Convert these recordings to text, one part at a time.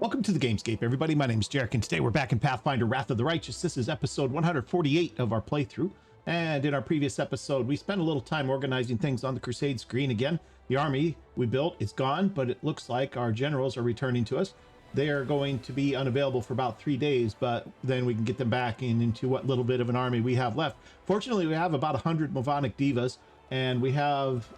Welcome to the Gamescape, everybody. My name is Jarek, and today we're back in Pathfinder Wrath of the Righteous. This is episode 148 of our playthrough. And in our previous episode, we spent a little time organizing things on the Crusade screen again. The army we built is gone, but it looks like our generals are returning to us. They are going to be unavailable for about 3 days, but then we can get them back into what little bit of an army we have left. Fortunately, we have about 100 Movonic Divas, and we have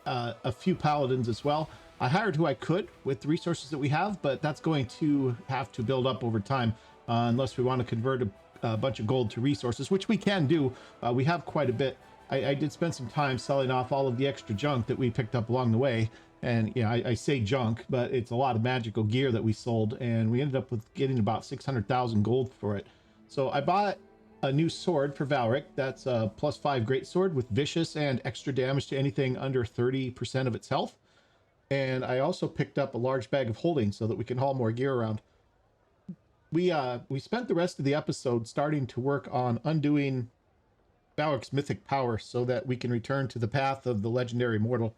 a few paladins as well. I hired who I could with the resources that we have, but that's going to have to build up over time unless we want to convert a bunch of gold to resources, which we can do. We have quite a bit. I did spend some time selling off all of the extra junk that we picked up along the way. And yeah, I say junk, but it's a lot of magical gear that we sold, and we ended up with getting about 600,000 gold for it. So I bought a new sword for Valric. That's a +5 greatsword with vicious and extra damage to anything under 30% of its health. And I also picked up a large bag of holding so that we can haul more gear around. We spent the rest of the episode starting to work on undoing Valric's mythic power so that we can return to the path of the legendary mortal.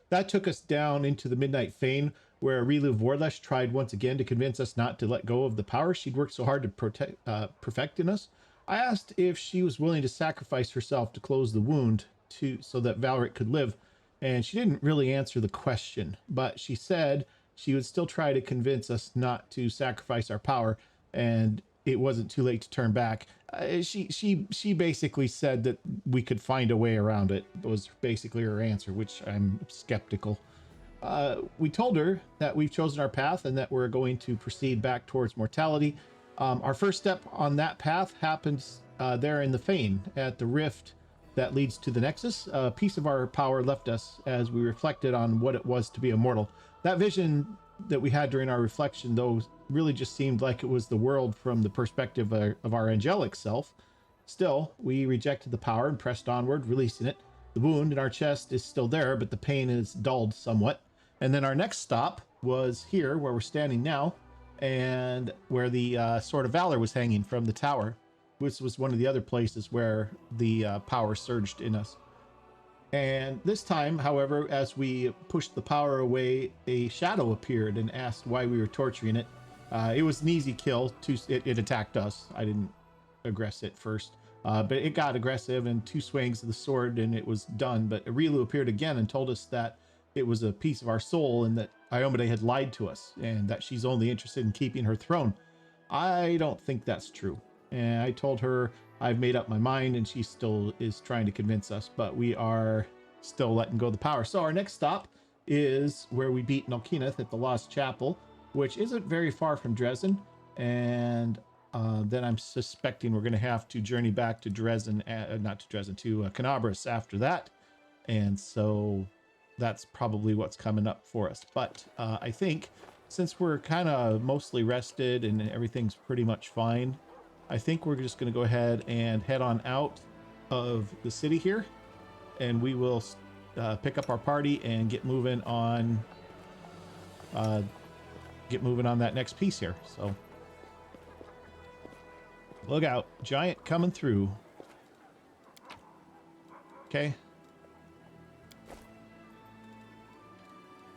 That took us down into the Midnight Fane, where Rilu Vorlesh tried once again to convince us not to let go of the power she'd worked so hard to perfect in us. I asked if she was willing to sacrifice herself to close the wound so that Valric could live. And she didn't really answer the question, but she said she would still try to convince us not to sacrifice our power, and it wasn't too late to turn back. She basically said that we could find a way around it. That was basically her answer, which I'm skeptical. We told her that we've chosen our path and that we're going to proceed back towards mortality. Our first step on that path happens there in the Fane at the rift that leads to the Nexus. A piece of our power left us as we reflected on what it was to be immortal. That vision that we had during our reflection, though, really just seemed like it was the world from the perspective of our angelic self. Still, we rejected the power and pressed onward, releasing it. The wound in our chest is still there, but the pain is dulled somewhat. And then our next stop was here, where we're standing now, and where the Sword of Valor was hanging from the tower, which was one of the other places where the power surged in us. And this time, however, as we pushed the power away, a shadow appeared and asked why we were torturing it. It was an easy kill. It attacked us. I didn't aggress it first, but it got aggressive, and 2 swings of the sword and it was done. But Arilu appeared again and told us that it was a piece of our soul and that Iomade had lied to us and that she's only interested in keeping her throne. I don't think that's true. And I told her I've made up my mind, and she still is trying to convince us, but we are still letting go of the power. So our next stop is where we beat Nalkineth at the Lost Chapel, which isn't very far from Dresden. And then I'm suspecting we're going to have to journey back to Dresden, not to Dresden, to Canabras after that. And so that's probably what's coming up for us. But I think since we're kind of mostly rested and everything's pretty much fine, I think we're just going to go ahead and head on out of the city here, and we will pick up our party and get moving on that next piece here. So look out, giant coming through. Okay,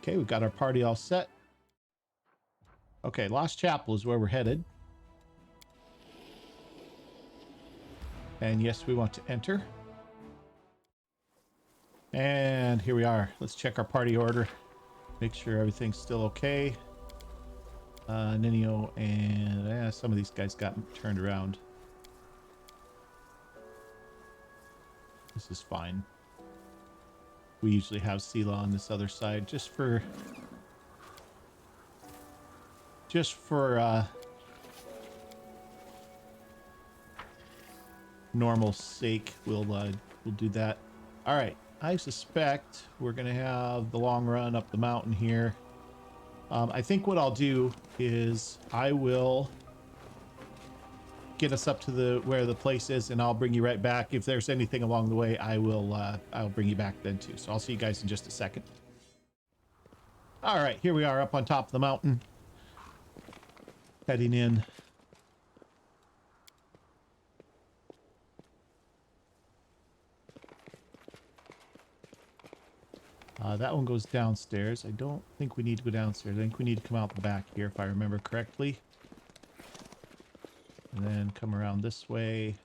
we've got our party all set. Okay, Lost Chapel is where we're headed. And yes, we want to enter. And here we are. Let's check our party order. Make sure everything's still okay. Ninio and some of these guys got turned around. This is fine. We usually have Sela on this other side just for normal sake. We'll do that. All right, I suspect we're gonna have the long run up the mountain here. I think what I'll do is I will get us up to where the place is, and I'll bring you right back. If there's anything along the way, I'll bring you back then too. So I'll see you guys in just a second. All right, here we are up on top of the mountain, heading in. That one goes downstairs. I don't think we need to go downstairs. I think we need to come out the back here, if I remember correctly. And then come around this way.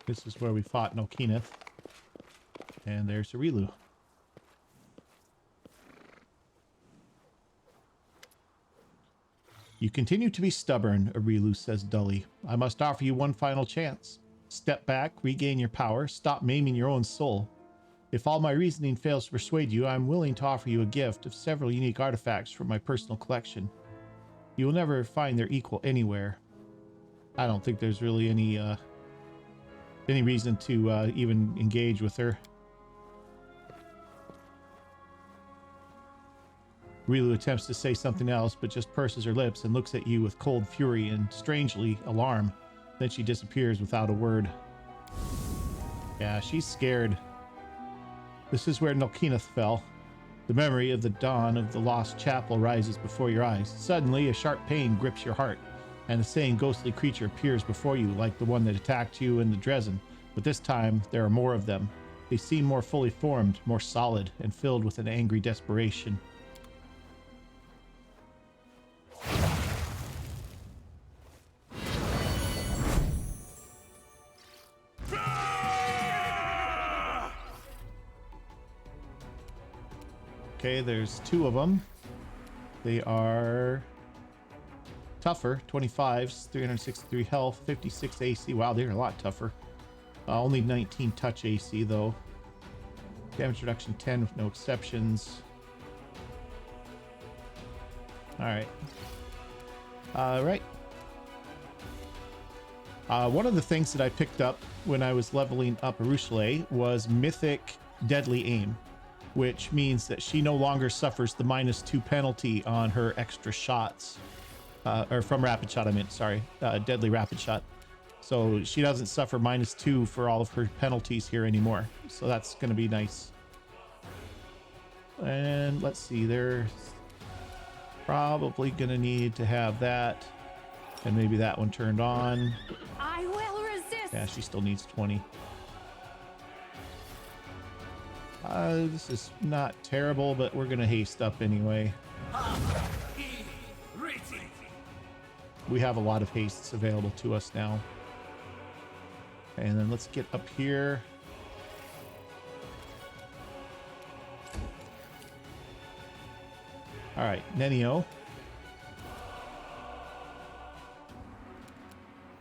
This is where we fought Nolkeeneth. And there's Arilu. You continue to be stubborn, Arilu says dully. I must offer you one final chance. Step back, regain your power, stop maiming your own soul. If all my reasoning fails to persuade you, I'm willing to offer you a gift of several unique artifacts from my personal collection. You will never find their equal anywhere. I don't think there's really any reason to even engage with her. Rilu attempts to say something else, but just purses her lips and looks at you with cold fury and, strangely, alarm. Then she disappears without a word. Yeah, she's scared. This is where Nolkeeneth fell. The memory of the dawn of the lost chapel rises before your eyes. Suddenly, a sharp pain grips your heart, and the same ghostly creature appears before you, like the one that attacked you in the Dresden. But this time, there are more of them. They seem more fully formed, more solid, and filled with an angry desperation. Okay, there's two of them. They are tougher. 25s, 363 health, 56 AC. Wow, they're a lot tougher. Only 19 touch AC though. Damage reduction 10 with no exceptions. Alright. One of the things that I picked up when I was leveling up Arushale was Mythic Deadly Aim, which means that she no longer suffers the -2 penalty on her extra shots. Or from rapid shot, I meant, sorry. Deadly rapid shot. So she doesn't suffer -2 for all of her penalties here anymore. So that's going to be nice. And let's see, they're probably going to need to have that. And maybe that one turned on. I will resist. Yeah, she still needs 20. This is not terrible, but we're going to haste up anyway. We have a lot of hastes available to us now. And then let's get up here. All right, Nenio.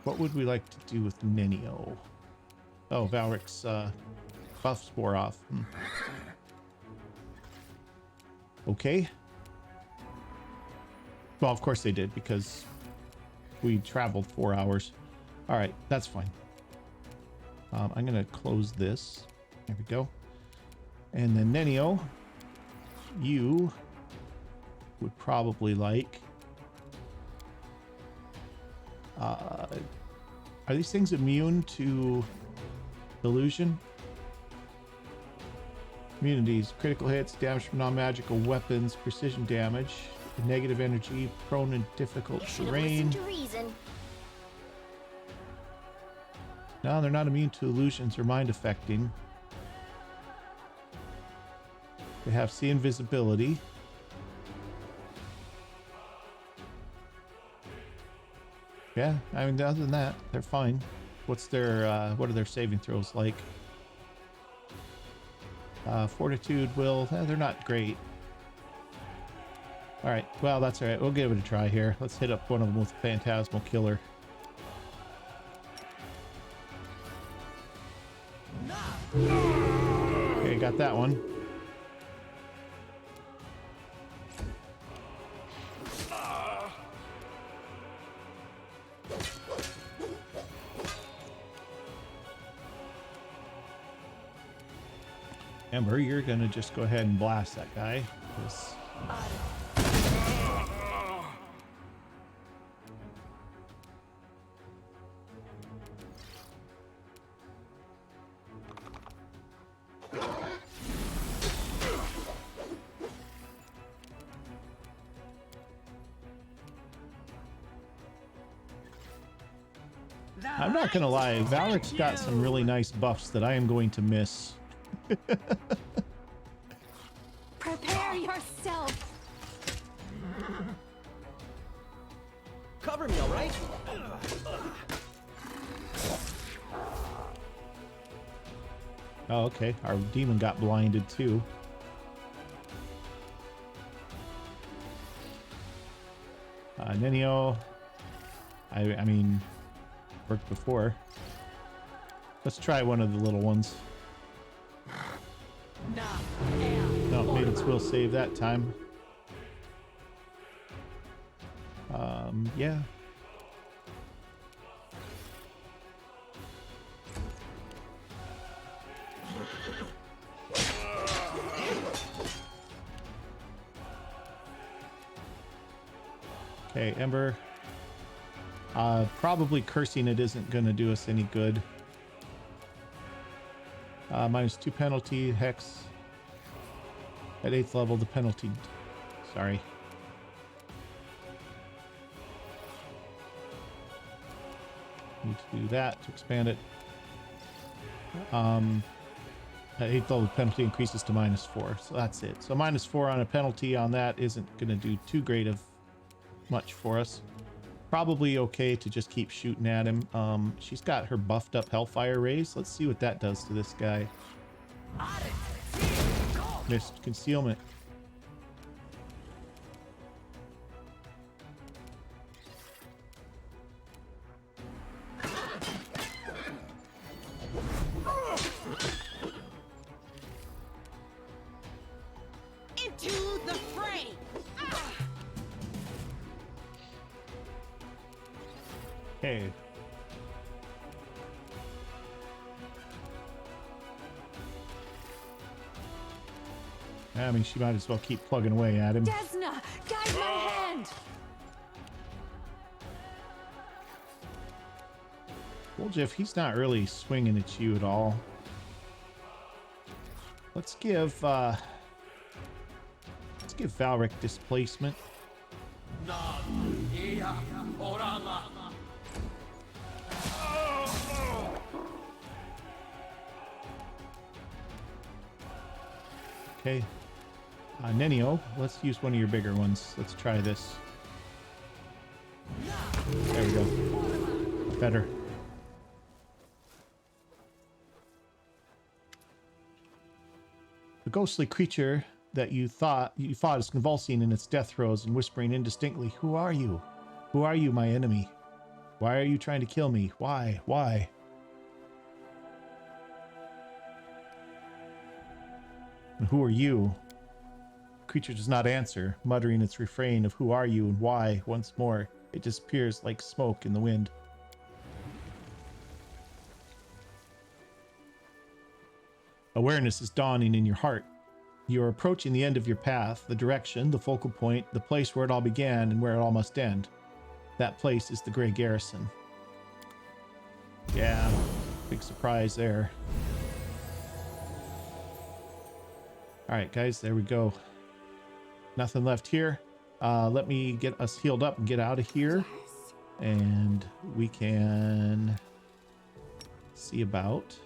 What would we like to do with Nenio? Oh, Valric's buff spore off. Okay. Well, of course they did, because we traveled 4 hours. All right, that's fine. I'm going to close this. There we go. And then Nenio, you would probably like... are these things immune to illusion? Immunities, critical hits, damage from non-magical weapons, precision damage, negative energy, prone in difficult terrain. No, they're not immune to illusions or mind affecting. They have see invisibility. Yeah, I mean, other than that, they're fine. What's their, what are their saving throws like? Fortitude, will, they're not great. All right, well, that's all right. We'll give it a try here. Let's hit up one of them with a Phantasmal Killer. Okay, got that one. Ember, you're gonna just go ahead and blast that guy. This. I'm not gonna lie, Valric's got some really nice buffs that I am going to miss. Prepare yourself. Cover me, all right? Oh, okay. Our demon got blinded too. Nenio. I mean, worked before. Let's try one of the little ones. No, Maiden's will save that time. Yeah. Okay, Ember. Probably cursing it isn't going to do us any good. -2 penalty, Hex. At 8th level, the penalty... Sorry. Need to do that to expand it. At 8th level, the penalty increases to -4, so that's it. So -4 on a penalty on that isn't going to do too great of much for us. Probably okay to just keep shooting at him. She's got her buffed up Hellfire Rays. Let's see what that does to this guy. Missed concealment. Into the fray. Okay. I mean, she might as well keep plugging away at him. Desna, guide my hand. Well, Jeff, he's not really swinging at you at all. Let's give Valric displacement. Okay. Nenio, let's use one of your bigger ones. Let's try this. There we go. Better. The ghostly creature that you fought is convulsing in its death throes and whispering indistinctly, "Who are you? Who are you, my enemy? Why are you trying to kill me? Why? Why?" And who are you? The creature does not answer, muttering its refrain of "Who are you?" and "Why?" once more. It disappears like smoke in the wind. Awareness is dawning in your heart. You are approaching the end of your path, the direction, the focal point, the place where it all began and where it all must end. That place is the Grey Garrison. Yeah, big surprise there. All right, guys, there we go. Nothing left here. Let me get us healed up and get out of here. And we can see about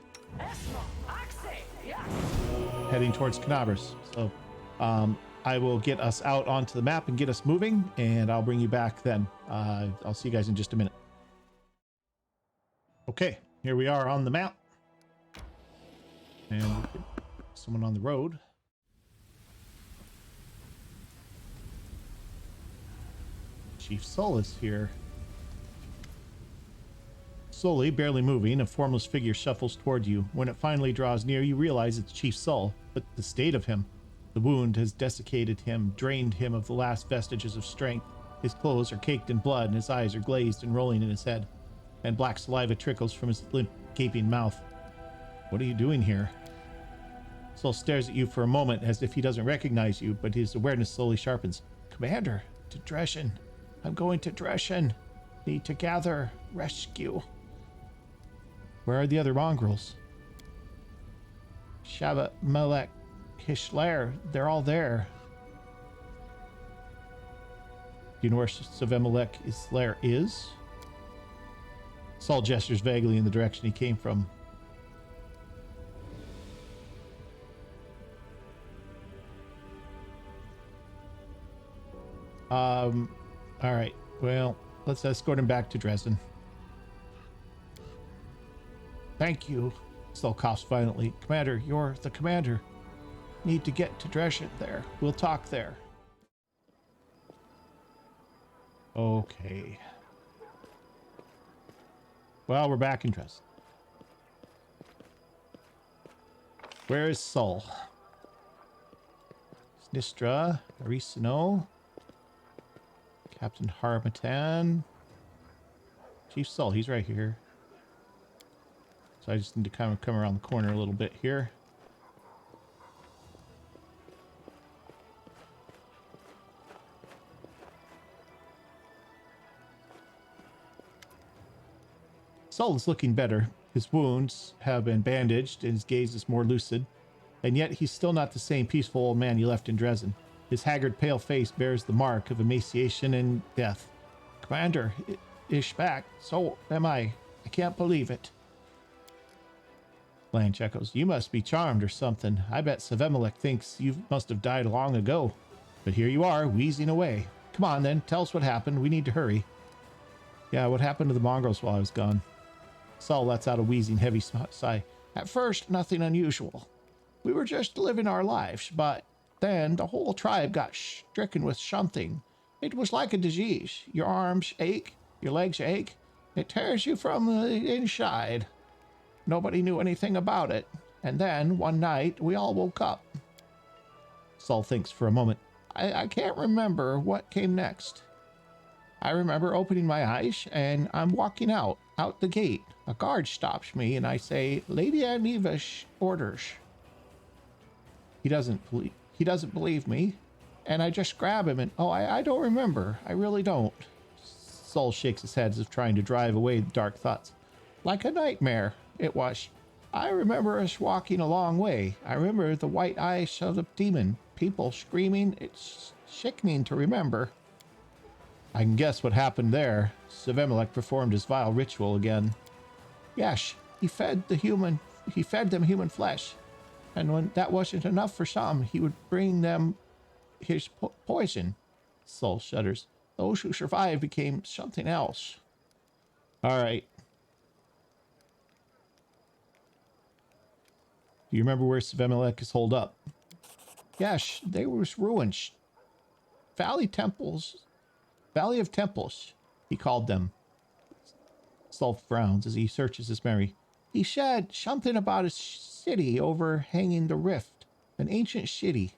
heading towards Canabras. So I will get us out onto the map and get us moving, and I'll bring you back then. I'll see you guys in just a minute. Okay, here we are on the map. And someone on the road. Chief Soul is here. Slowly, barely moving, a formless figure shuffles toward you. When it finally draws near, you realize it's Chief Soul, but the state of him. The wound has desiccated him, drained him of the last vestiges of strength. His clothes are caked in blood, and his eyes are glazed and rolling in his head, and black saliva trickles from his limp, gaping mouth. What are you doing here? Soul stares at you for a moment as if he doesn't recognize you, but his awareness slowly sharpens. Commander, to Dreshen. I'm going to Dreshen. Need to gather, rescue. Where are the other mongrels? Shabbat, Melek, Hishlair, they're all there. Do you know where Savemelek Hishlair is? Saul gestures vaguely in the direction he came from. All right. Well, let's escort him back to Dresden. Thank you. Saul coughs violently. Commander, you're the commander. Need to get to Dresden there. We'll talk there. Okay. Well, we're back in Dresden. Where is Saul? Snistra, Arisino, Captain Harmatan, Chief Saul, he's right here. So I just need to kind of come around the corner a little bit here. Saul is looking better. His wounds have been bandaged and his gaze is more lucid. And yet he's still not the same peaceful old man you left in Dresden. His haggard, pale face bears the mark of emaciation and death. Commander, ish back. So am I. I can't believe it. Blanche echoes, you must be charmed or something. I bet Savemelech thinks you must have died long ago. But here you are, wheezing away. Come on then, tell us what happened. We need to hurry. Yeah, what happened to the mongrels while I was gone? Saul lets out a wheezing, heavy sigh. At first, nothing unusual. We were just living our lives, but then the whole tribe got stricken with something. It was like a disease. Your arms ache, your legs ache. It tears you from the inside. Nobody knew anything about it. And then, one night, we all woke up. Saul thinks for a moment. I can't remember what came next. I remember opening my eyes, and I'm walking out the gate. A guard stops me, and I say, Lady Aniva's orders. He doesn't believe me, and I just grab him and, I don't remember. I really don't. Saul shakes his head as if trying to drive away the dark thoughts. Like a nightmare, it was. I remember us walking a long way. I remember the white eyes of the demon, people screaming. It's sickening to remember. I can guess what happened there. Savemelech performed his vile ritual again. Yes, he fed them human flesh. And when that wasn't enough for some, he would bring them his poison. Saul shudders. Those who survived became something else. All right. Do you remember where Savemelech is holed up? Yes, there was ruins. Valley of Temples, he called them. Saul frowns as he searches his memory. He said something about a city overhanging the rift. An ancient city.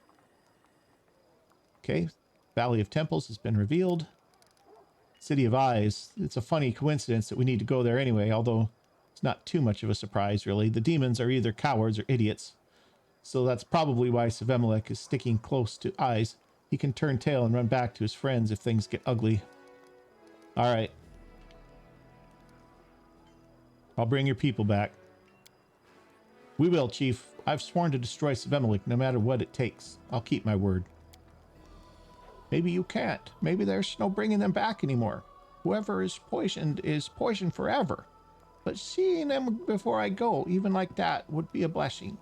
Okay, Valley of Temples has been revealed. City of Eyes. It's a funny coincidence that we need to go there anyway, although it's not too much of a surprise, really. The demons are either cowards or idiots. So that's probably why Savemelech is sticking close to Eyes. He can turn tail and run back to his friends if things get ugly. All right. I'll bring your people back. We will, Chief. I've sworn to destroy Savemelech no matter what it takes. I'll keep my word. Maybe you can't. Maybe there's no bringing them back anymore. Whoever is poisoned forever. But seeing them before I go, even like that, would be a blessing.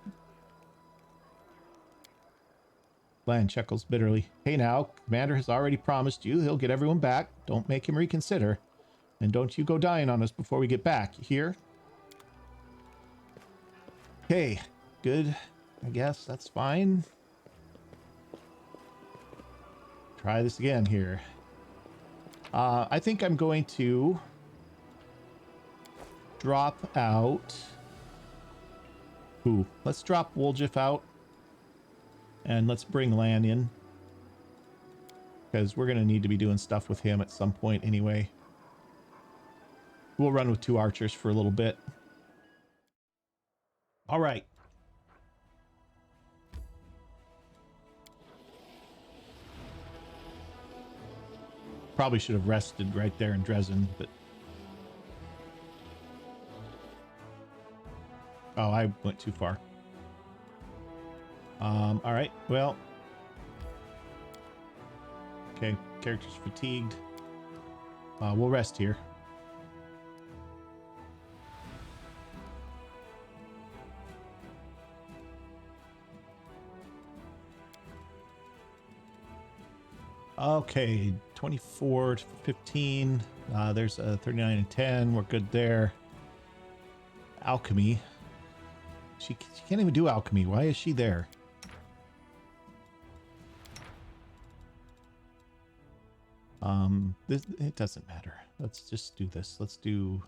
Bland chuckles bitterly. Hey now, Commander has already promised you he'll get everyone back. Don't make him reconsider. And don't you go dying on us before we get back. You hear? Okay, good. I guess that's fine. Try this again here. I think I'm going to drop out. Ooh, let's drop Woljif out. And let's bring Lan in. Because we're going to need to be doing stuff with him at some point anyway. We'll run with 2 archers for a little bit. All right. Probably should have rested right there in Dresden, but... Oh, I went too far. All right, well... Okay, character's fatigued. We'll rest here. Okay, 24 to 15. There's a 39 and 10. We're good there. Alchemy. She can't even do alchemy. Why is she there? It doesn't matter. Let's just do this. Let's do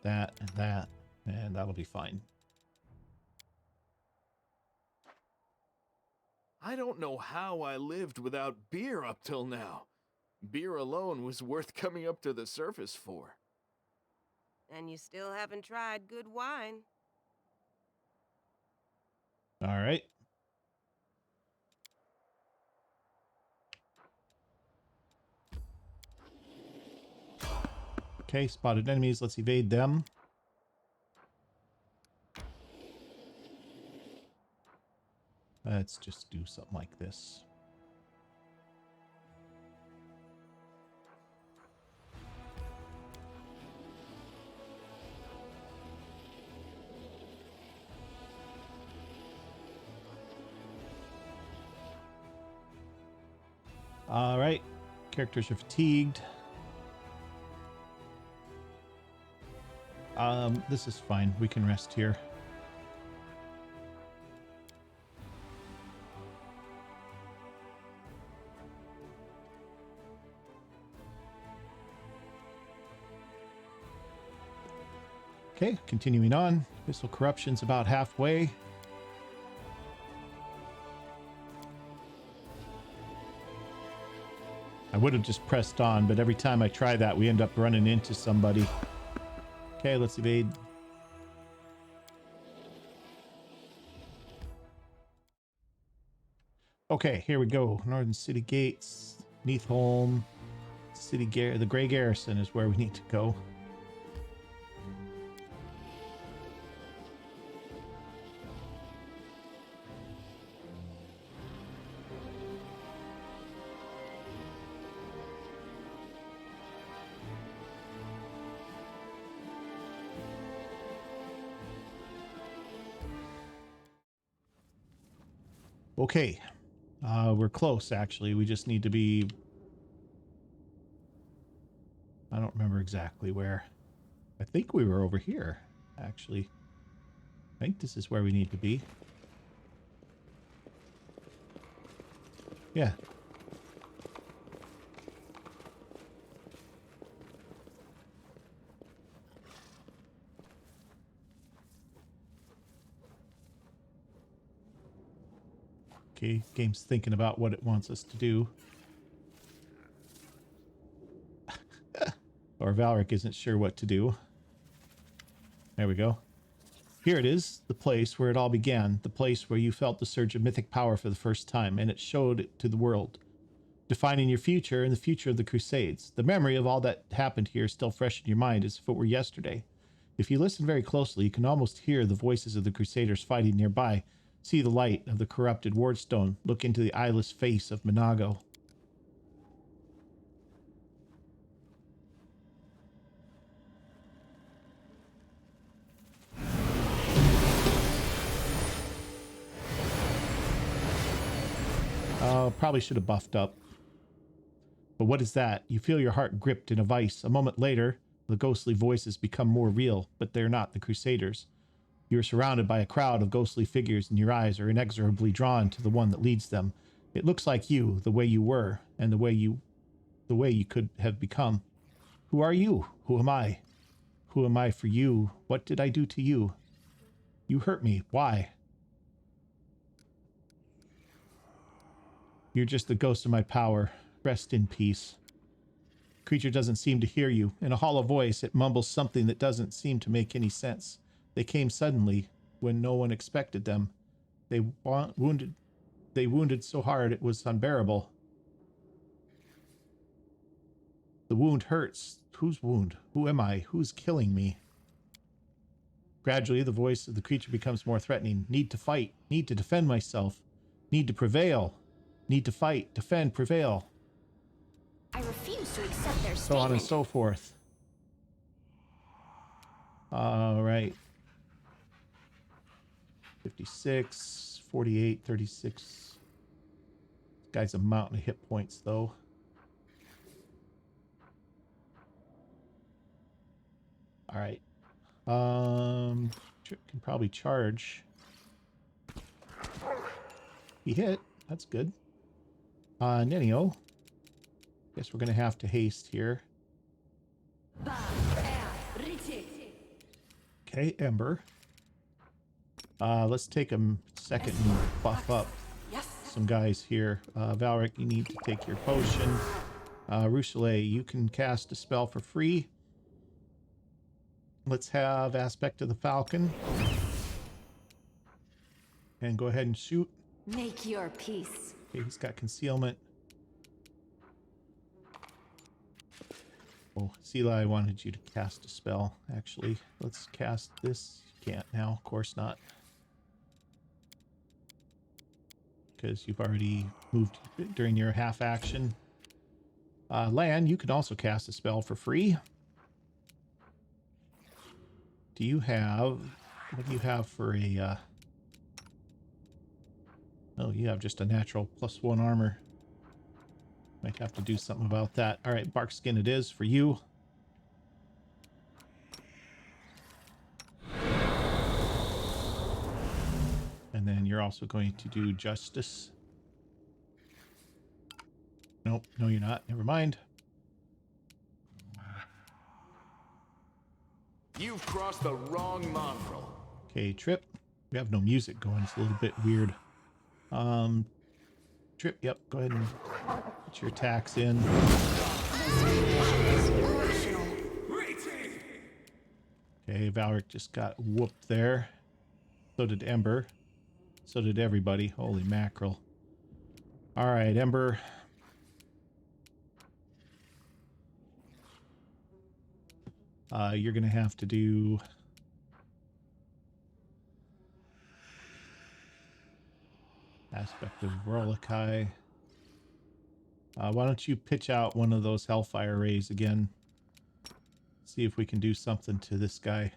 that, and that'll be fine. I don't know how I lived without beer up till now. Beer alone was worth coming up to the surface for. And you still haven't tried good wine. All right. Okay, spotted enemies. Let's evade them. Let's just do something like this. All right. Characters are fatigued. This is fine. We can rest here. Okay, continuing on. Pistol corruption's about halfway. I would have just pressed on, but every time I try that, we end up running into somebody. Okay, let's evade. Okay, here we go. Northern City Gates, Neathholm, the Grey Garrison is where we need to go. Okay, we're close, actually. We just need to be... I don't remember exactly where. I think we were over here, actually. I think this is where we need to be. Yeah. Okay, game's thinking about what it wants us to do. Or Valric isn't sure what to do. There we go. Here it is, the place where it all began, the place where you felt the surge of mythic power for the first time, and it showed it to the world, defining your future and the future of the Crusades. The memory of all that happened here is still fresh in your mind as if it were yesterday. If you listen very closely, you can almost hear the voices of the Crusaders fighting nearby, see the light of the corrupted wardstone, look into the eyeless face of Minago. Probably should have buffed up. But what is that? You feel your heart gripped in a vice. A moment later, the ghostly voices become more real, but they're not the Crusaders. You are surrounded by a crowd of ghostly figures, and your eyes are inexorably drawn to the one that leads them. It looks like you, the way you were, and the way you could have become. Who are you? Who am I? Who am I for you? What did I do to you? You hurt me. Why? You're just the ghost of my power. Rest in peace. The creature doesn't seem to hear you. In a hollow voice, it mumbles something that doesn't seem to make any sense. They came suddenly, when no one expected them. They wounded so hard it was unbearable. The wound hurts. Whose wound? Who am I? Who's killing me? Gradually, the voice of the creature becomes more threatening. Need to fight. Need to defend myself. Need to prevail. Need to fight. Defend. Prevail. I refuse to accept their So on and statement. so forth. All right. 56, 48, 36. Guy's a mountain of hit points, though. All right. Can probably charge. He hit. That's good. Nenio. Guess we're gonna have to haste here. Okay, Ember. Let's take a second and buff up some guys here. Valric, you need to take your potion. Rochelet, you can cast a spell for free. Let's have Aspect of the Falcon. And go ahead and shoot. Make your peace. Okay, he's got concealment. Oh, Sela, I wanted you to cast a spell, actually. Let's cast this. You can't now, of course not. Because you've already moved during your half action. Lan, you can also cast a spell for free. Do you have... What do you have for a... Oh, you have just a natural +1 armor. Might have to do something about that. All right, bark skin it is for you. And then you're also going to do justice. Nope, no you're not. Never mind. You've crossed the wrong mongrel. Okay, Trip. We have no music going. It's a little bit weird. Trip, yep, go ahead and put your attacks in. Okay, Valric just got whooped there. So did Ember. So did everybody. Holy mackerel. Alright, Ember. You're gonna have to do... Aspect of Rolokai. Why don't you pitch out one of those Hellfire Rays again? See if we can do something to this guy.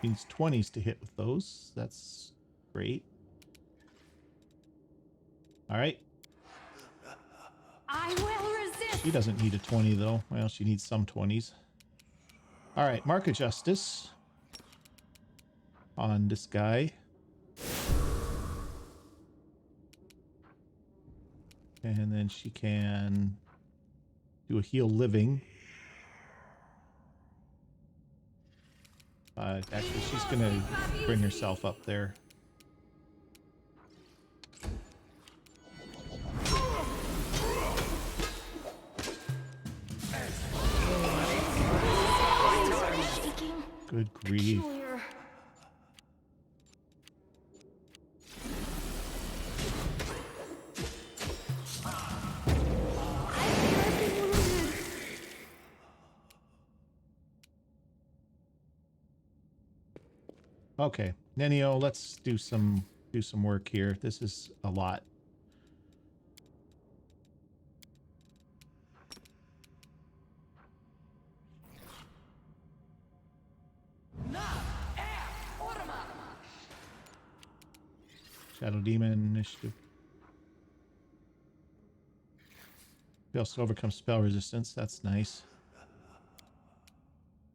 Means 20s to hit with those. That's great. Alright. I will resist. She doesn't need a 20 though. Well, she needs some 20s. Alright, Mark of Justice. On this guy. And then she can do a heal living. Actually, she's going to bring herself up there. Good grief. Okay, Nenio, let's do some work here. This is a lot. Shadow Demon initiative. Fails to overcome spell resistance. That's nice.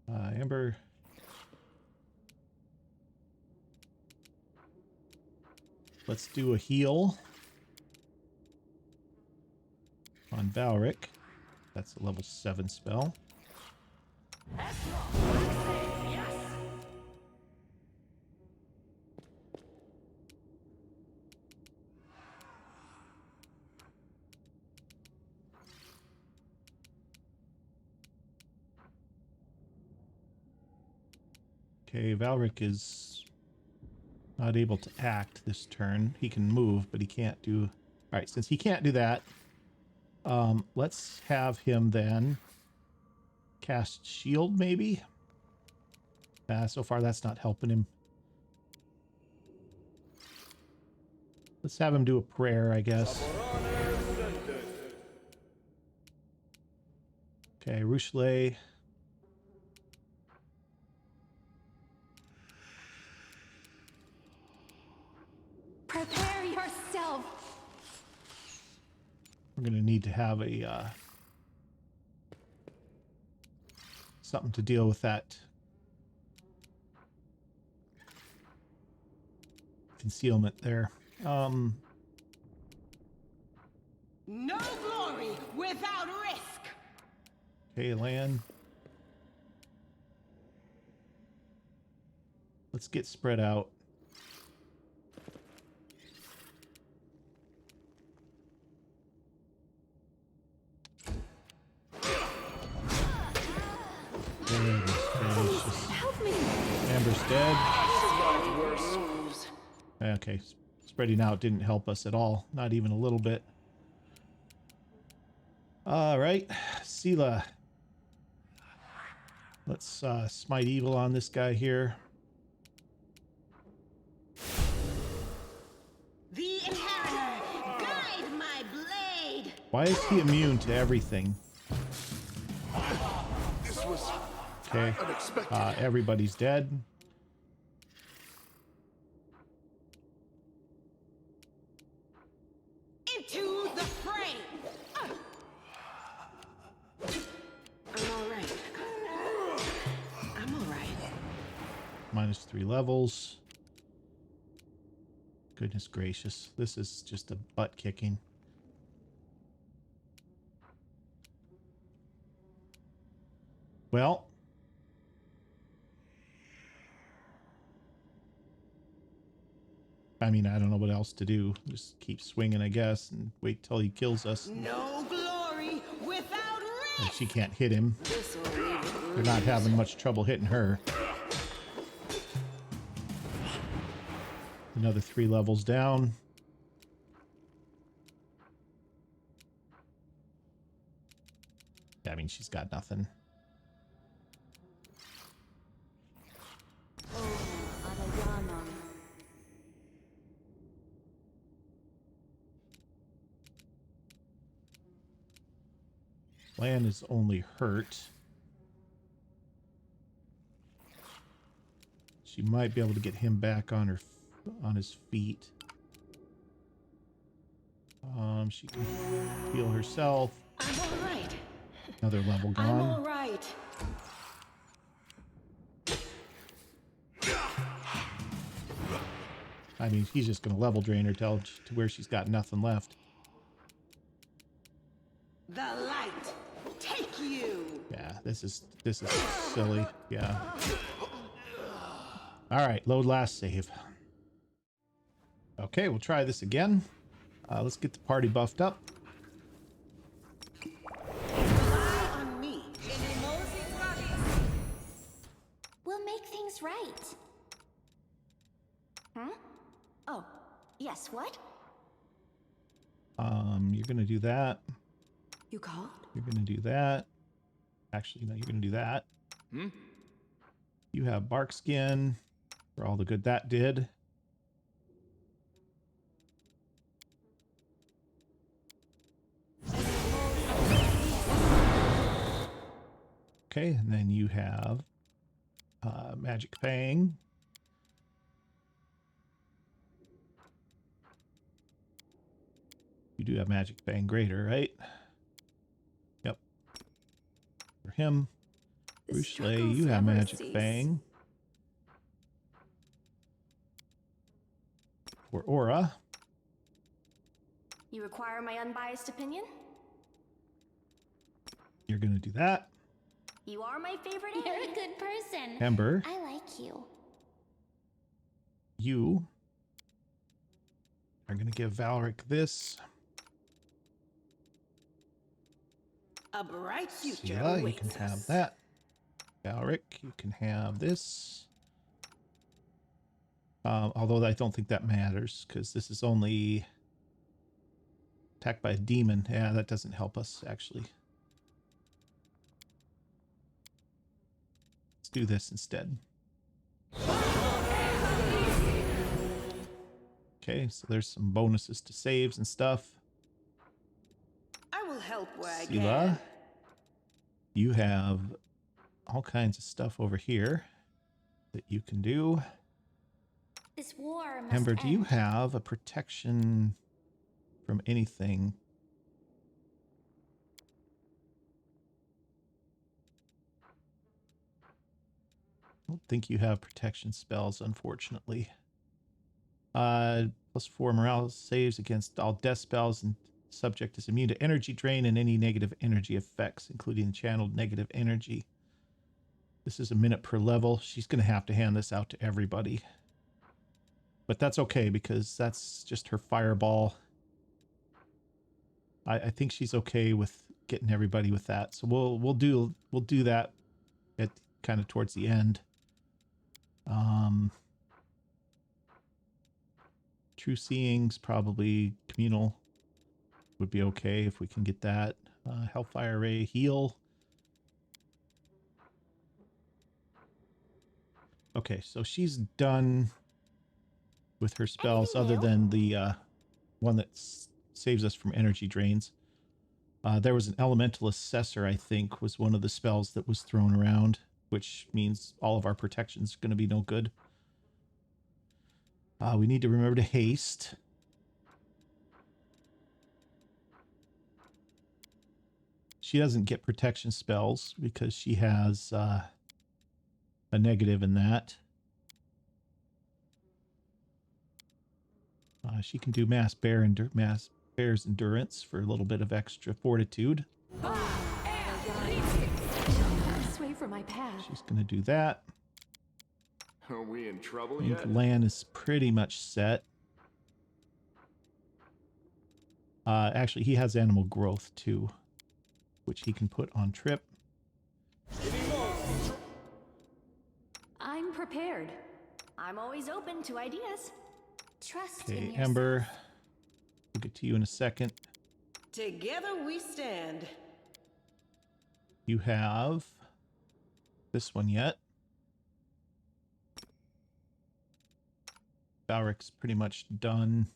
Amber. Let's do a heal on Valric. That's a level 7 spell. Okay, Valric is not able to act this turn. He can move, but he can't do... Alright, since he can't do that, let's have him then cast shield, maybe? So far that's not helping him. Let's have him do a prayer, I guess. Okay, Rochelet. Prepare yourself We're going to need to have a something to deal with that concealment there. No glory without risk. Okay, land. Let's get spread out. Help me! Amber's dead. Okay, spreading out didn't help us at all. Not even a little bit. All right, Sela. Let's smite evil on this guy here. The inheritor, guide my blade. Why is he immune to everything? This was Okay, unexpected. everybody's dead. Into the fray. I'm all right. I'm all right. -3 levels. Goodness gracious. This is just a butt kicking. Well. I mean, I don't know what else to do. Just keep swinging, I guess, and wait till he kills us. No glory without And risk. she can't hit him. This'll leave it They're not having much trouble hitting her. Another 3 levels down. I mean, she's got nothing. Lan is only hurt. She might be able to get him back on her on his feet. She can heal herself. I'm all right. Another level I'm all gone. right. I mean, he's just going to level drain her to where she's got nothing left. The light, take you. Yeah, this is silly. Yeah. All right, load last save. Okay, we'll try this again. Let's get the party buffed up. Rely on me. We'll make things right. Huh? Oh, yes, what? You're gonna do that. You called? You're gonna do that. Actually, no, you're gonna do that. You have bark skin for all the good that did. Okay, and then you have Magic Fang. You do have Magic Fang Greater, right? Yep. For him. The Rushley, struggles you have never Magic cease. Fang. For Aura. You require my unbiased opinion? You're going to do that. You are my favorite. You're a good person. Ember, I like you. you are going to give Valric this. A bright future Yeah, you awaits can have us. that. Valric, you can have this. Although I don't think that matters, because this is only attacked by a demon. Yeah, that doesn't help us, actually. Let's do this instead. Okay, so there's some bonuses to saves and stuff. I will help where I Sela, can. you have all kinds of stuff over here that you can do. This war must Ember, do you end. have a protection from anything? don't think you have protection spells, unfortunately. +4 morale saves against all death spells, and subject is immune to energy drain and any negative energy effects, including channeled negative energy. This is a minute per level. She's going to have to hand this out to everybody. But that's okay, because that's just her fireball. I think she's okay with getting everybody with that. So we'll do that at kind of towards the end. True Seeing's probably communal would be okay if we can get that. Hellfire Ray, heal. Okay, so she's done with her spells. Anything Other new? than the one that saves us from energy drains. There was an elemental assessor, I think, was one of the spells that was thrown around, which means all of our protection's going to be no good. We need to remember to haste. She doesn't get protection spells because she has a negative in that. She can do mass bear's endurance for a little bit of extra fortitude. Sway from my path. She's going to do that. Are we in trouble I think yet? Lan is pretty much set. Actually, he has animal growth too, which he can put on Trip. I'm prepared. I'm always open to ideas. Trust in Okay, yourself. Ember. We'll get to you in a second. Together we stand. You have this one yet. Valric's pretty much done.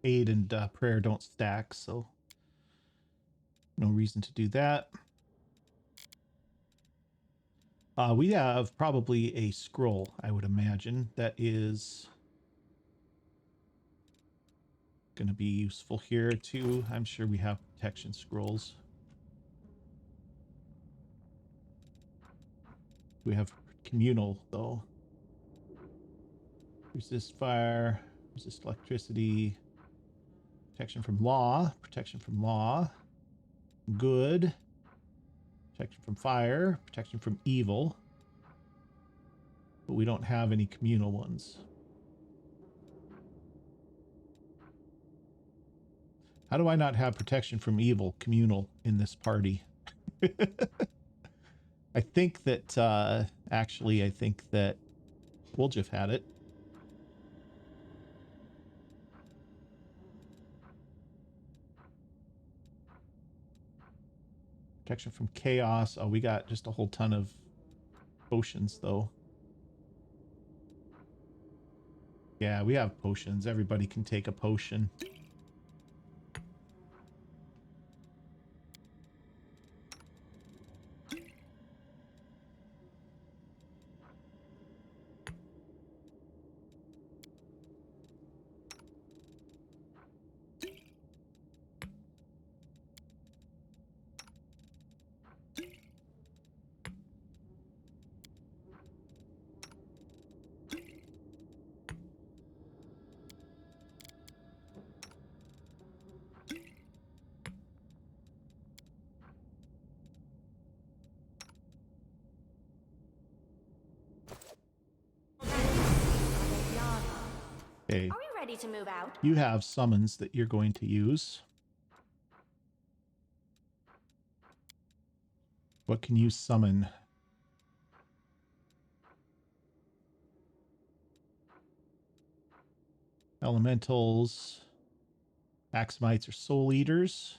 Aid and prayer don't stack, so no reason to do that. We have probably a scroll, I would imagine, that is going to be useful here too. I'm sure we have protection scrolls. We have communal though. Resist fire, resist electricity, protection from law, good, protection from fire, protection from evil. But we don't have any communal ones. How do I not have protection from evil communal in this party? I think that, actually, I think that Woljif had it. Protection from chaos. Oh, we got just a whole ton of potions, though. Yeah, we have potions. Everybody can take a potion. Okay. Are we ready to move out? You have summons that you're going to use. What can you summon? Elementals, Axamites, or Soul Eaters.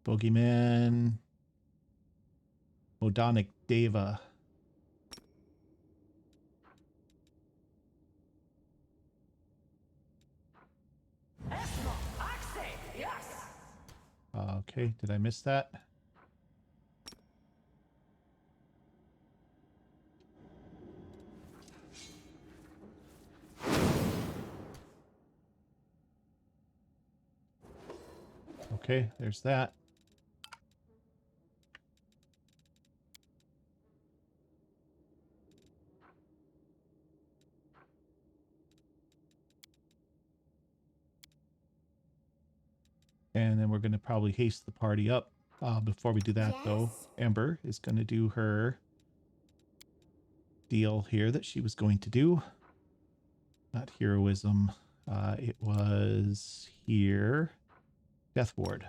Bogeyman, Modonic Deva. Okay, did I miss that? Okay, there's that. And then we're going to probably haste the party up. Before we do that, though, Yes? Ember is going to do her deal here that she was going to do. Not heroism. It was here. Death Ward.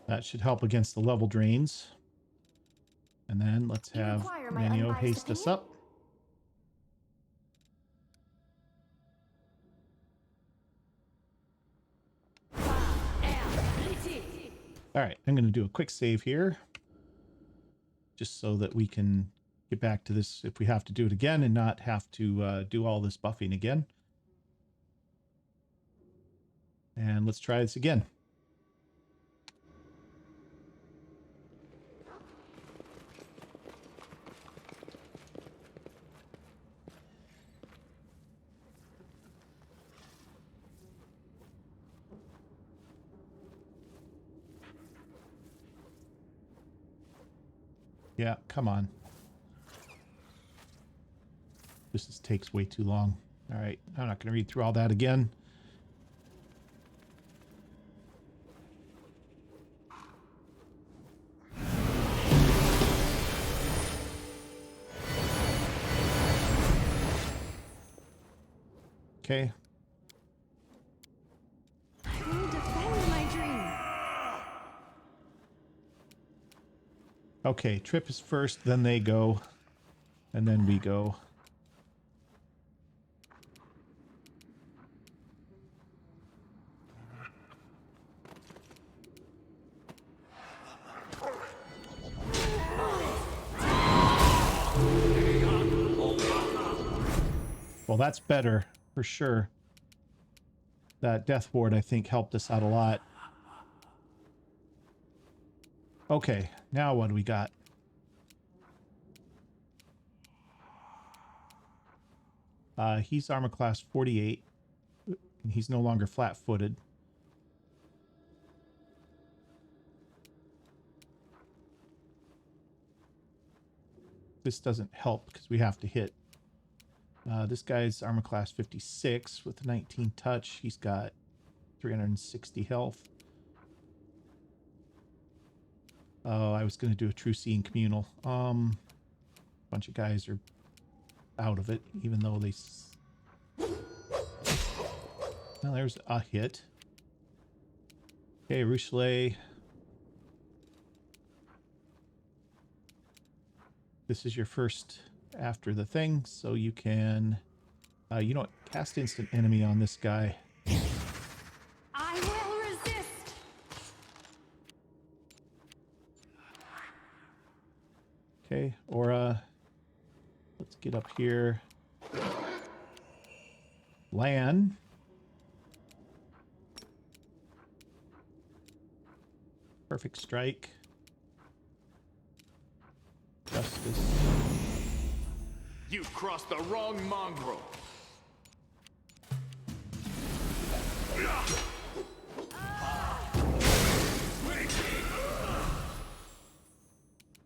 That should help against the level drains. And then let's You have require my Manio unbiased haste us opinion? up. All right, I'm going to do a quick save here, just so that we can get back to this if we have to do it again and not have to do all this buffing again. And let's try this again. Yeah, come on. This takes way too long. All right, I'm not going to read through all that again. Okay. I will defend my dream. Okay, Trip is first, then they go, and then we go. Well, that's better, for sure. That Death Ward, I think, helped us out a lot. Okay, now what do we got? He's armor class 48. And he's no longer flat-footed. This doesn't help because we have to hit. This guy's armor class 56 with 19 touch. He's got 360 health. Oh, I was going to do a true seeing communal. Bunch of guys are out of it, even though they... Well, there's a hit. Okay, Rochelet. This is your first after the thing, so you can... you know what? Cast instant enemy on this guy. I will resist. Okay, Aura. Let's get up here. Lan. Perfect strike. Justice. You've crossed the wrong mongrel.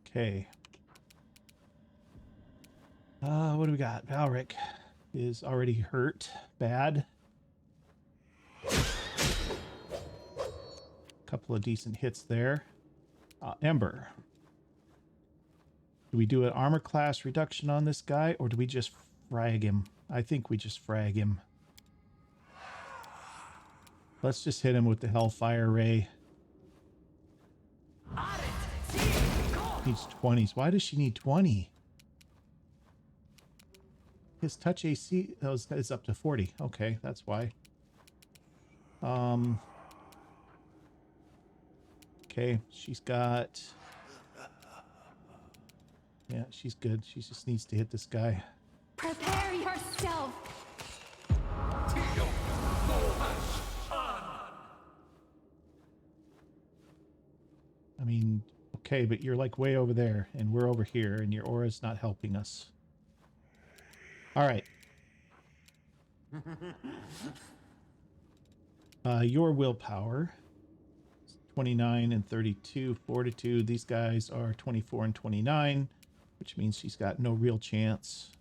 Okay. What do we got? Valric is already hurt. Bad. Couple of decent hits there. Ember. Do we do an armor class reduction on this guy, or do we just frag him? I think we just frag him. Let's just hit him with the Hellfire Ray. Needs 20s. Why does she need 20? His touch AC is up to 40. Okay, that's why. Okay, she's got... Yeah, she's good. She just needs to hit this guy. Prepare yourself. I mean, okay, but you're like way over there and we're over here and your aura's not helping us. All right. Your willpower, 29 and 32. Fortitude, these guys are 24 and 29, which means she's got no real chance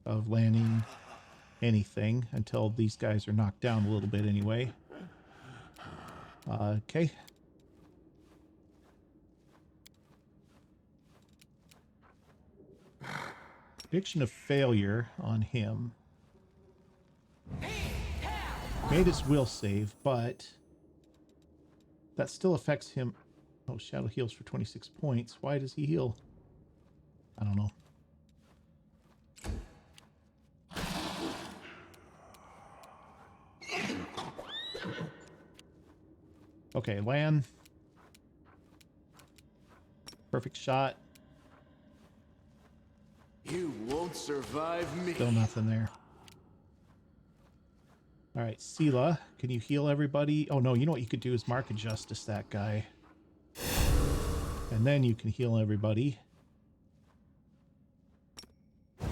of landing anything until these guys are knocked down a little bit anyway. Okay. Prediction of failure on him. Made his will save, but that still affects him. Oh, Shadow heals for 26 points. Why does he heal? I don't know. Okay, land. Perfect shot. You won't survive me. Still nothing there. All right, Sela, can you heal everybody? Oh no, you know what you could do is mark a justice that guy. And then you can heal everybody. Of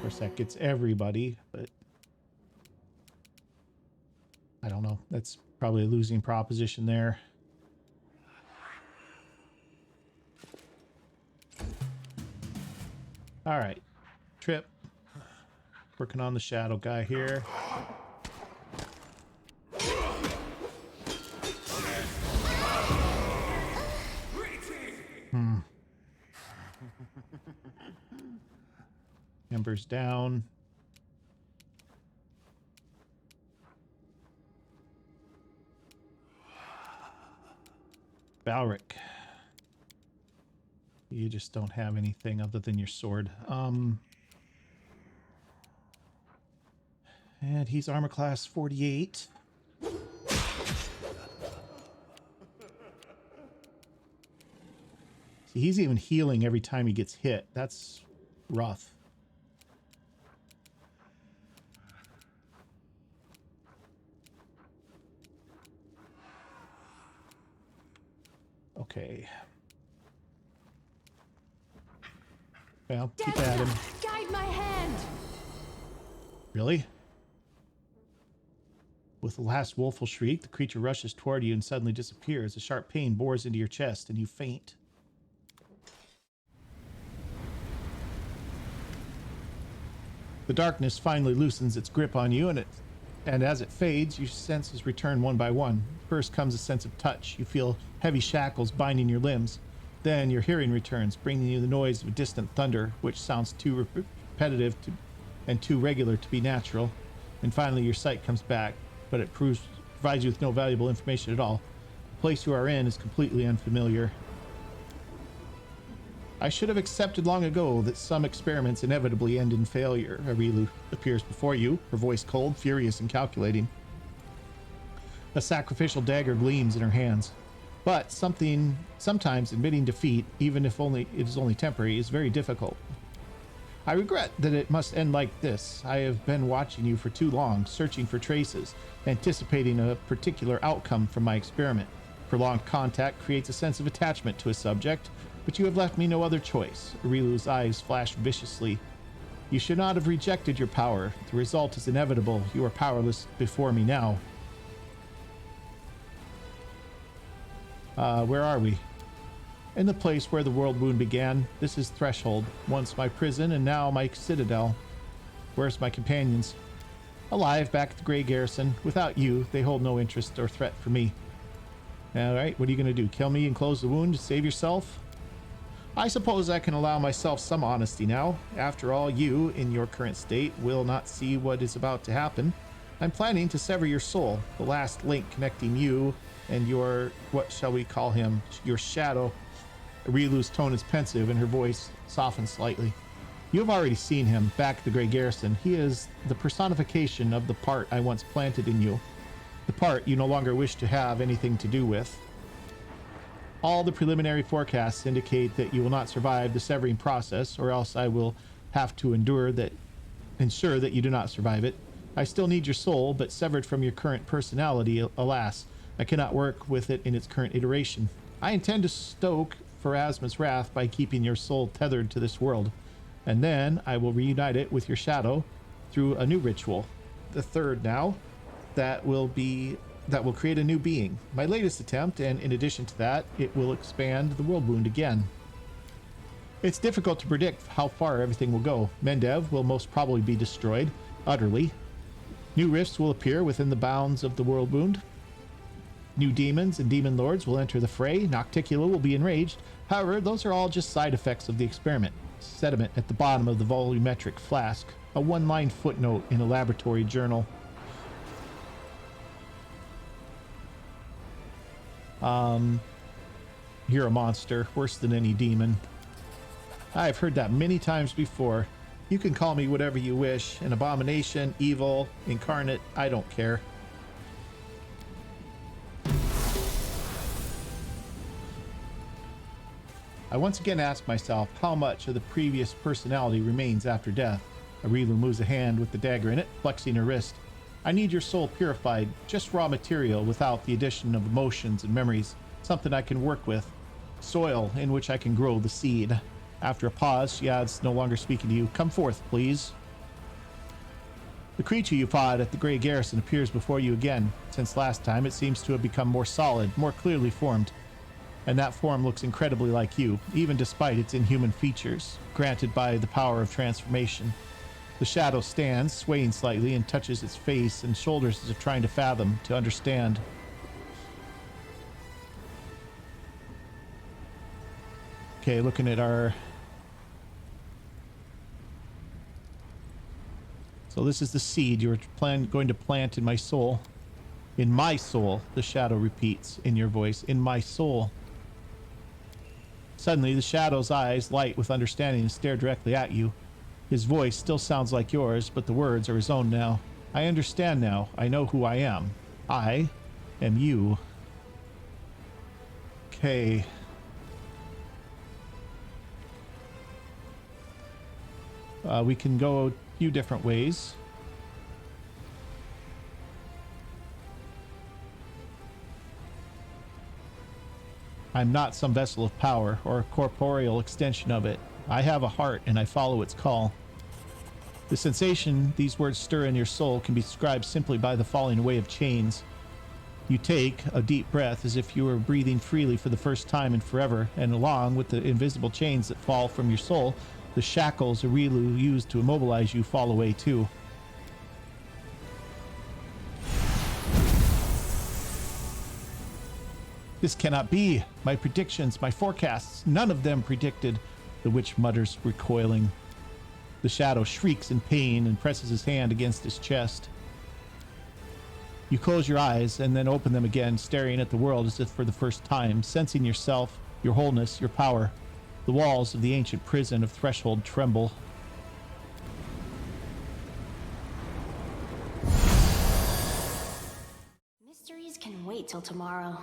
course, that gets everybody, but I don't know. That's probably a losing proposition there. All right, Trip. Working on the shadow guy here. Ember's down. Valric. You just don't have anything other than your sword. And he's armor class 48. See, he's even healing every time he gets hit. That's rough. Okay. Well, keep at him. Guide my hand. Really? With the last woeful shriek, the creature rushes toward you and suddenly disappears. A sharp pain bores into your chest and you faint. The darkness finally loosens its grip on you, and as it fades, your senses return one by one. First comes a sense of touch. You feel heavy shackles binding your limbs. Then your hearing returns, bringing you the noise of distant thunder, which sounds too repetitive and too regular to be natural. And finally, your sight comes back, but it provides you with no valuable information at all. The place you are in is completely unfamiliar. I should have accepted long ago that some experiments inevitably end in failure. Arilu appears before you, her voice cold, furious, and calculating. A sacrificial dagger gleams in her hands. But sometimes admitting defeat, even if it is only temporary, is very difficult. I regret that it must end like this. I have been watching you for too long, searching for traces, anticipating a particular outcome from my experiment. Prolonged contact creates a sense of attachment to a subject, but you have left me no other choice. Arilu's eyes flash viciously. You should not have rejected your power. The result is inevitable. You are powerless before me now. Where are we? In the place where the world wound began. This is Threshold, once my prison and now my citadel. Where's my companions? Alive, back at the Grey Garrison. Without you, they hold no interest or threat for me. Alright, what are you going to do? Kill me and close the wound to save yourself? I suppose I can allow myself some honesty now. After all, you, in your current state, will not see what is about to happen. I'm planning to sever your soul, the last link connecting you and your, what shall we call him, your shadow. Arilu's tone is pensive and her voice softens slightly. You have already seen him back at the Grey Garrison. He is the personification of the part I once planted in you, the part you no longer wish to have anything to do with. All the preliminary forecasts indicate that you will not survive the severing process, or else I will have to endure that ensure that you do not survive it. I still need your soul, but severed from your current personality, alas, I cannot work with it in its current iteration. I intend to stoke Pharasma's wrath by keeping your soul tethered to this world, and then I will reunite it with your shadow through a new ritual, the third now, that will create a new being. My latest attempt, and in addition to that, it will expand the world wound again. It's difficult to predict how far everything will go. Mendev will most probably be destroyed utterly. New rifts will appear within the bounds of the world wound. New demons and demon lords will enter the fray. Nocticula will be enraged. However, those are all just side effects of the experiment. Sediment at the bottom of the volumetric flask. A one-line footnote in a laboratory journal. You're a monster, worse than any demon. I've heard that many times before. You can call me whatever you wish. An abomination, evil, incarnate, I don't care. I once again ask myself how much of the previous personality remains after death. Arilu moves a hand with the dagger in it, flexing her wrist. I need your soul purified, just raw material without the addition of emotions and memories, something I can work with. Soil in which I can grow the seed. After a pause, she adds, no longer speaking to you, come forth, please. The creature you fought at the Grey Garrison appears before you again. Since last time, it seems to have become more solid, more clearly formed. And that form looks incredibly like you, even despite its inhuman features, granted by the power of transformation. The shadow stands, swaying slightly, and touches its face and shoulders as if trying to fathom, to understand. Okay, looking at our... So this is the seed you were going to plant in my soul. In my soul, the shadow repeats in your voice. In my soul. Suddenly, the shadow's eyes light with understanding and stare directly at you. His voice still sounds like yours, but the words are his own now. I understand now. I know who I am. I am you. Okay. We can go a few different ways. I'm not some vessel of power or a corporeal extension of it. I have a heart and I follow its call. The sensation these words stir in your soul can be described simply by the falling away of chains. You take a deep breath as if you were breathing freely for the first time in forever, and along with the invisible chains that fall from your soul, the shackles Arilu used to immobilize you fall away too. This cannot be. My predictions, my forecasts, none of them predicted, the witch mutters, recoiling. The shadow shrieks in pain and presses his hand against his chest. You close your eyes and then open them again, staring at the world as if for the first time, sensing yourself, your wholeness, your power. The walls of the ancient prison of Threshold tremble. Mysteries can wait till tomorrow.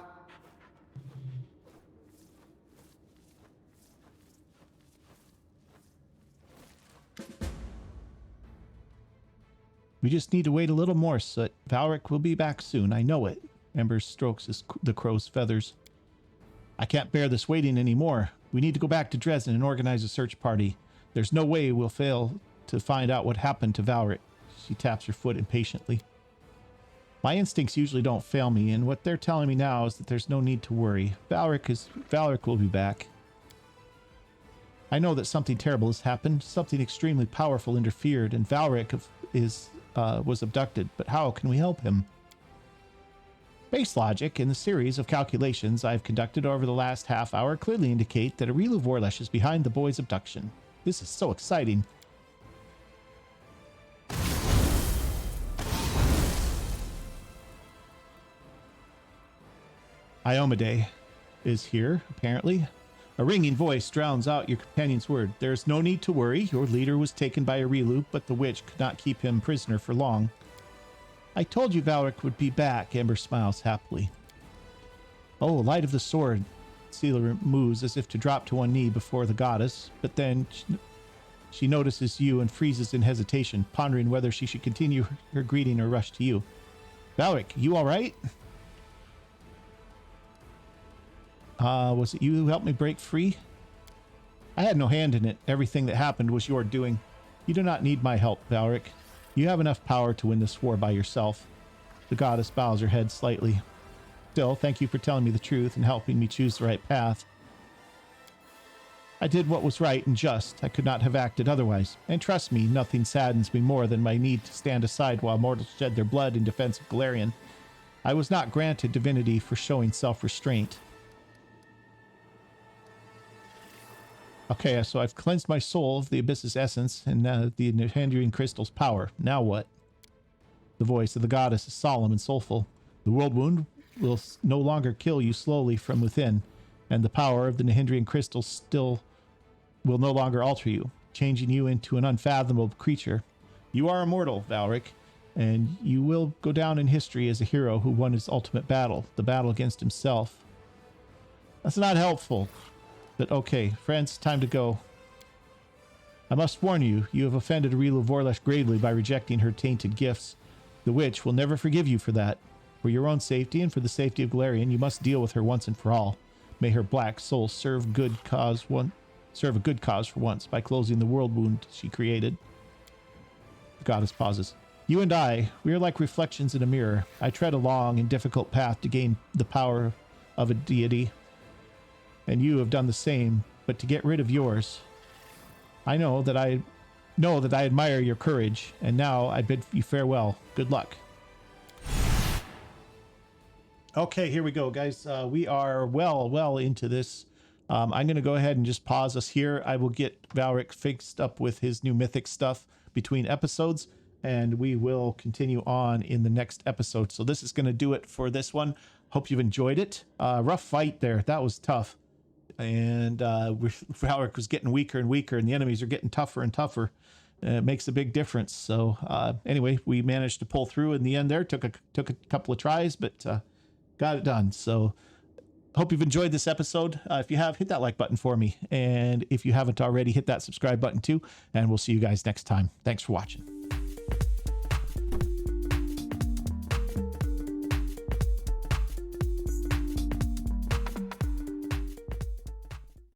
We just need to wait a little more, Soot. Valric will be back soon. I know it. Ember strokes the crow's feathers. I can't bear this waiting anymore. We need to go back to Dresden and organize a search party. There's no way we'll fail to find out what happened to Valric. She taps her foot impatiently. My instincts usually don't fail me, and what they're telling me now is that there's no need to worry. Valric will be back. I know that something terrible has happened. Something extremely powerful interfered, and Valric was abducted. But how can we help him? Base logic in the series of calculations I've conducted over the last half hour clearly indicate that Arilu Vorlesh is behind the boy's abduction. This is so exciting. Iomade is here, apparently. A ringing voice drowns out your companion's word. There is no need to worry. Your leader was taken by Arilu, but the witch could not keep him prisoner for long. I told you Valric would be back, Ember smiles happily. Oh, light of the sword. Sealer moves as if to drop to one knee before the goddess, but then She notices you and freezes in hesitation, pondering whether she should continue her greeting or rush to you. Valric, you all right? Was it you who helped me break free? I had no hand in it. Everything that happened was your doing. You do not need my help, Valric. You have enough power to win this war by yourself. The goddess bows her head slightly. Still, thank you for telling me the truth and helping me choose the right path. I did what was right and just. I could not have acted otherwise. And trust me, nothing saddens me more than my need to stand aside while mortals shed their blood in defense of Galarian. I was not granted divinity for showing self-restraint. Okay, so I've cleansed my soul of the Abyss's essence and the Nehedrian crystal's power. Now what? The voice of the goddess is solemn and soulful. The world wound will no longer kill you slowly from within, and the power of the Nehedrian crystal still will no longer alter you, changing you into an unfathomable creature. You are immortal, Valric, and you will go down in history as a hero who won his ultimate battle, the battle against himself. That's not helpful. But okay, friends, time to go. I must warn you, you have offended Arila Vorlesh gravely by rejecting her tainted gifts. The witch will never forgive you for that. For your own safety and for the safety of Galarian, you must deal with her once and for all. May her black soul serve a good cause for once by closing the world wound she created. The goddess pauses. You and I, we are like reflections in a mirror. I tread a long and difficult path to gain the power of a deity, and you have done the same, but to get rid of yours. I know that I admire your courage, and now I bid you farewell. Good luck. Okay, here we go, guys. We are well into this. I'm going to go ahead and just pause us here. I will get Valric fixed up with his new mythic stuff between episodes, and we will continue on in the next episode. So this is going to do it for this one. Hope you've enjoyed it. Rough fight there. That was tough. And Valric was getting weaker and weaker, and the enemies are getting tougher and tougher. It makes a big difference. So anyway, we managed to pull through in the end there. Took a couple of tries, but got it done. So hope you've enjoyed this episode. If you have, hit that like button for me. And if you haven't already, hit that subscribe button too. And we'll see you guys next time. Thanks for watching.